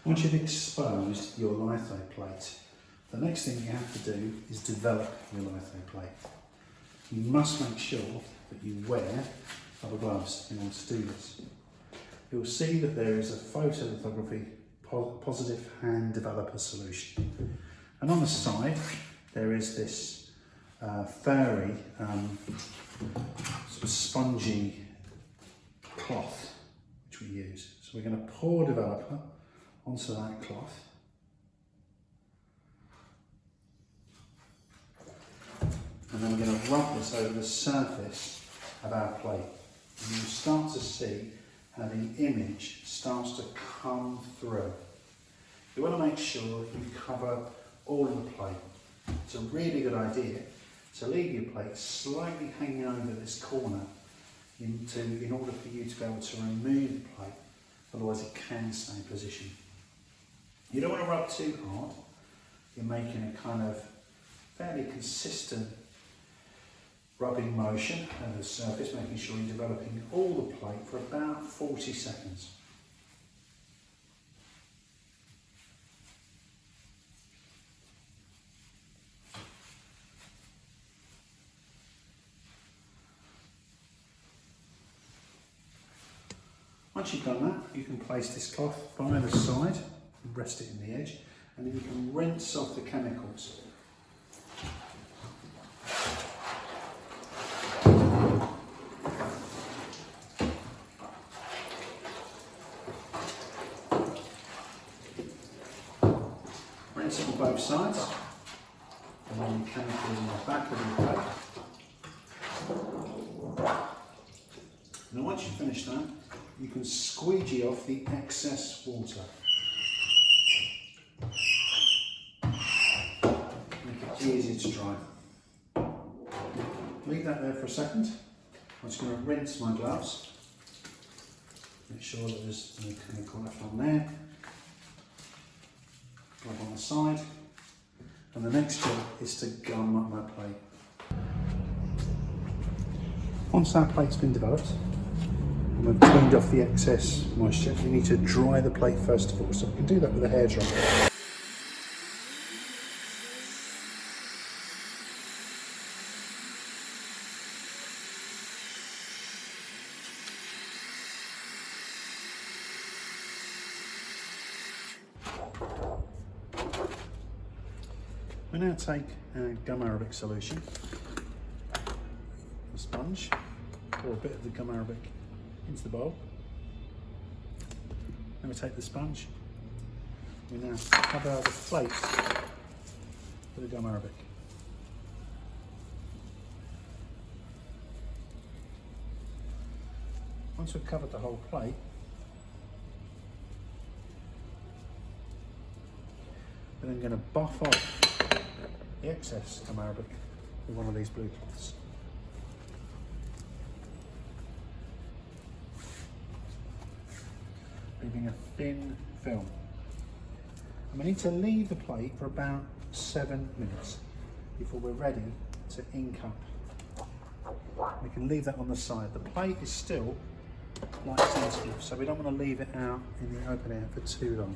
Once you've exposed your litho plate, the next thing you have to do is develop your litho plate. You must make sure that you wear rubber gloves in order to do this. You'll see that there is a photolithography positive hand developer solution. And on the side, there is this furry, sort of spongy cloth, which we use. So we're going to pour developer onto that cloth. And then we're going to rub this over the surface of our plate. And you'll start to see how the image starts to come through. You want to make sure that you cover all of the plate. It's a really good idea to leave your plate slightly hanging over this corner in order for you to be able to remove the plate, otherwise it can stay in position. You don't want to rub too hard. You're making a kind of fairly consistent rubbing motion over the surface, making sure you're developing all the plate for about 40 seconds. Once you've done that, you can place this cloth by the side and rest it in the edge, and then you can rinse off the chemicals. Rinse it on both sides, and then the chemicals in the back of your plate. Now once you've finished that, you can squeegee off the excess water. Make it easy to dry. Leave that there for a second. I'm just going to rinse my gloves. Make sure that there's no chemical left on there. Glove on the side. And the next job is to gum up my plate. Once our plate's been developed, and we've cleaned off the excess moisture, you need to dry the plate first of all, so we can do that with a hairdryer. We now take our gum arabic solution, a sponge, pour a bit of the gum arabic into the bowl. Then we take the sponge. We now cover the plate with the gum arabic. Once we've covered the whole plate, we're then going to buff off the excess gum arabic with one of these blue cloths. Leaving a thin film. And we need to leave the plate for about 7 minutes before we're ready to ink up. We can leave that on the side. The plate is still light sensitive, so we don't want to leave it out in the open air for too long.